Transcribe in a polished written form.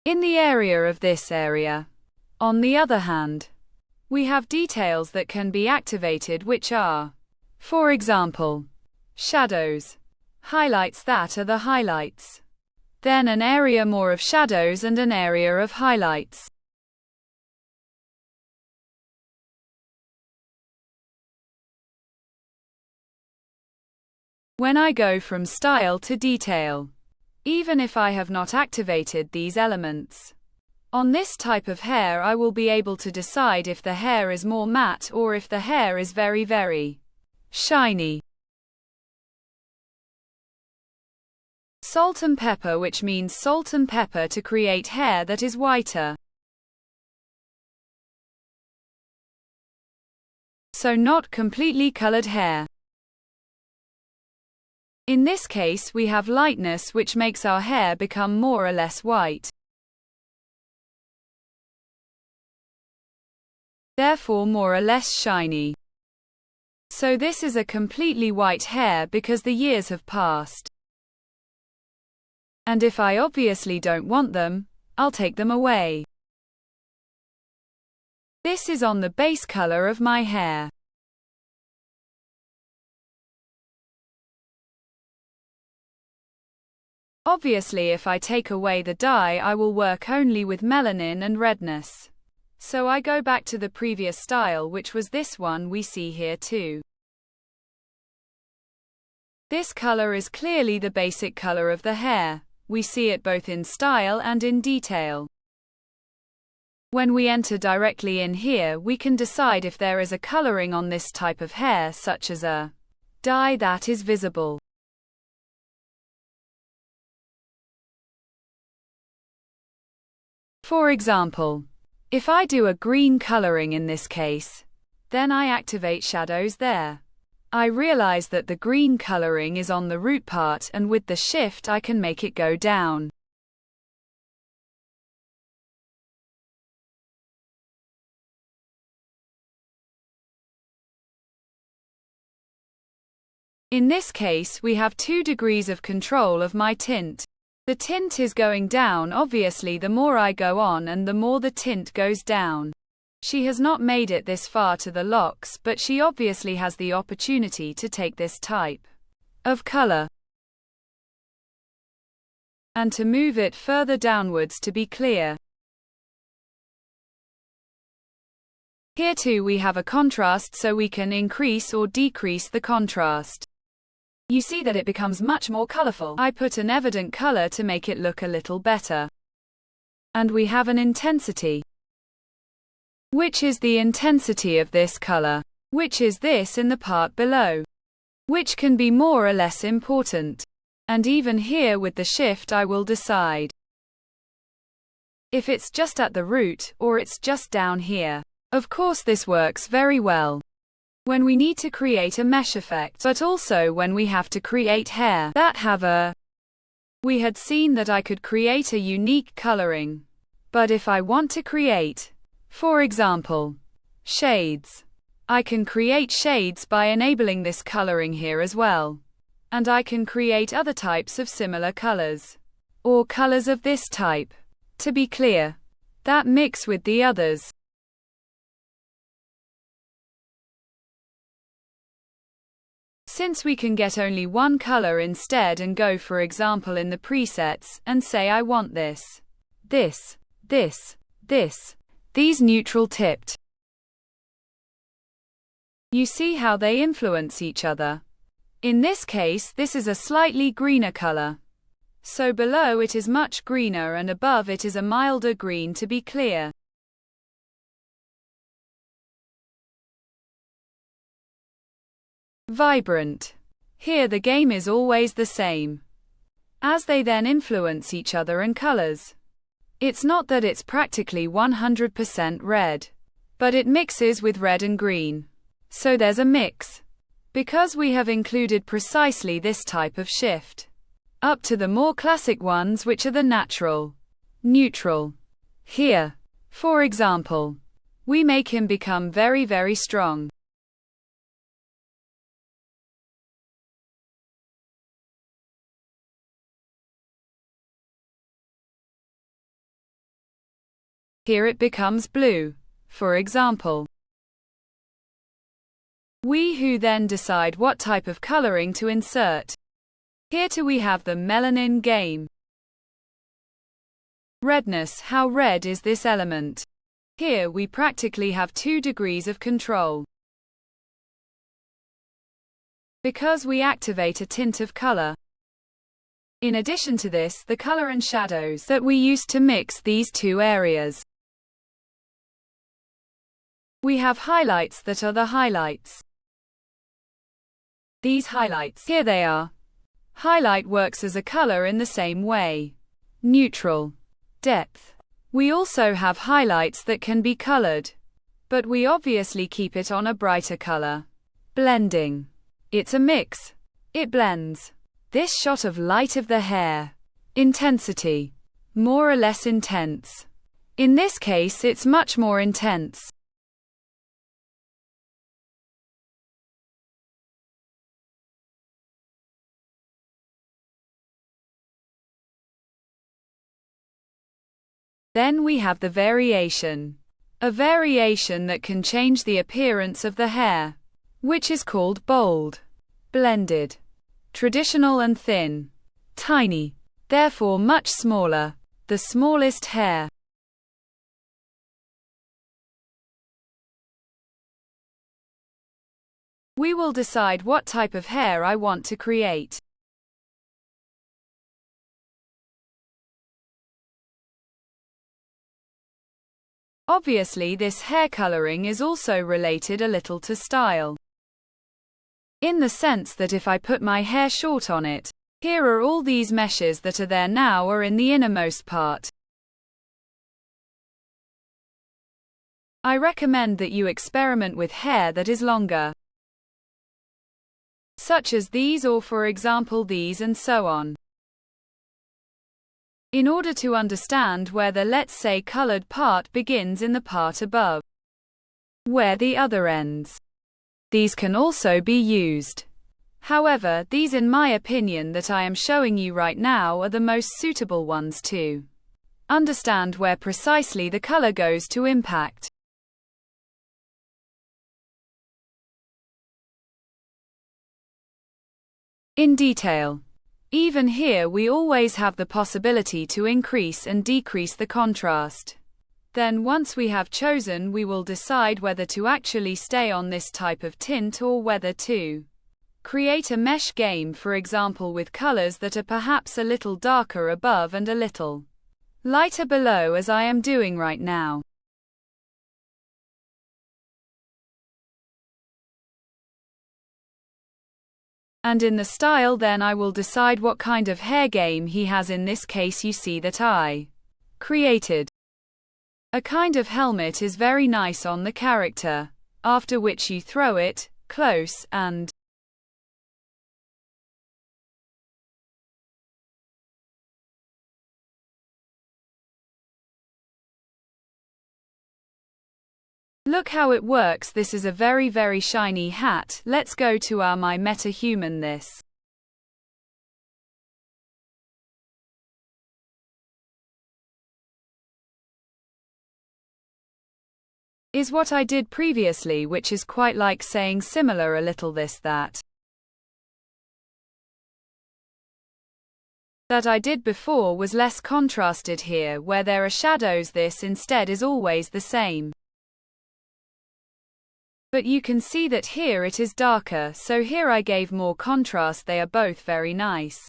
in the area of this area. On the other hand, we have details that can be activated, which are, for example, shadows, highlights that are the highlights. Then an area more of shadows and an area of highlights. When I go from style to detail, even if I have not activated these elements, on this type of hair I will be able to decide if the hair is more matte or if the hair is very, very shiny. Salt and pepper, which means salt and pepper to create hair that is whiter. So not completely colored hair. In this case we have lightness, which makes our hair become more or less white. Therefore more or less shiny. So this is a completely white hair because the years have passed. And if I obviously don't want them, I'll take them away. This is on the base color of my hair. Obviously, if I take away the dye, I will work only with melanin and redness. So I go back to the previous style, which was this one we see here too. This color is clearly the basic color of the hair. We see it both in style and in detail. When we enter directly in here, we can decide if there is a coloring on this type of hair, such as a dye that is visible. For example, if I do a green coloring in this case, then I activate shadows there. I realize that the green coloring is on the root part, and with the shift I can make it go down. In this case we have 2 degrees of control of my tint. The tint is going down, obviously the more I go on and the more the tint goes down. She has not made it this far to the locks, but she obviously has the opportunity to take this type of color and to move it further downwards to be clear. Here too we have a contrast, so we can increase or decrease the contrast. You see that it becomes much more colorful. I put an evident color to make it look a little better. And we have an intensity. Which is the intensity of this color? Which is this in the part below? Which can be more or less important. And even here with the shift I will decide if it's just at the root or it's just down here. Of course this works very well when we need to create a mesh effect, but also when we have to create hair that have a... We had seen that I could create a unique coloring. But if I want to create, for example, shades, I can create shades by enabling this coloring here as well. And I can create other types of similar colors, or colors of this type, to be clear, that mix with the others. Since we can get only one color instead and go for example in the presets and say I want this, these neutral tipped. You see how they influence each other. In this case this is a slightly greener color. So below it is much greener and above it is a milder green, to be clear. Vibrant. Here the game is always the same, as they then influence each other and colors. It's not that it's practically 100% red, but it mixes with red and green. So there's a mix, because we have included precisely this type of shift. Up to the more classic ones, which are the natural, neutral. Here, for example, we make him become very, very strong. Here it becomes blue, for example. We who then decide what type of coloring to insert. Here too we have the melanin game. Redness. How red is this element? Here we practically have 2 degrees of control. Because we activate a tint of color. In addition to this, the color and shadows that we use to mix these 2 areas. We have highlights that are the highlights. These highlights, here they are. Highlight works as a color in the same way. Neutral. Depth. We also have highlights that can be colored, but we obviously keep it on a brighter color. Blending. It's a mix. It blends. This shot of light of the hair. Intensity. More or less intense. In this case, it's much more intense. Then we have the variation. A variation that can change the appearance of the hair, which is called bold, blended, traditional and thin, tiny, therefore much smaller, the smallest hair. We will decide what type of hair I want to create. Obviously, this hair coloring is also related a little to style. In the sense that if I put my hair short on it, here are all these meshes that are there now are in the innermost part. I recommend that you experiment with hair that is longer, such as these or for example these and so on. In order to understand where the let's say colored part begins in the part above, where the other ends. These can also be used. However, these in my opinion that I am showing you right now are the most suitable ones to understand where precisely the color goes to impact. In detail. Even here we always have the possibility to increase and decrease the contrast. Then once we have chosen, we will decide whether to actually stay on this type of tint or whether to create a mesh game, for example with colors that are perhaps a little darker above and a little lighter below, as I am doing right now. And in the style then I will decide what kind of hair game he has. In this case you see that I created a kind of helmet is very nice on the character, after which you throw it close and look how it works. This is a very shiny hat. Let's go to my Metahuman. This is what I did previously, which is quite like saying similar a little this that I did before was less contrasted here where there are shadows. This instead is always the same. But you can see that here it is darker, so here I gave more contrast. They are both very nice.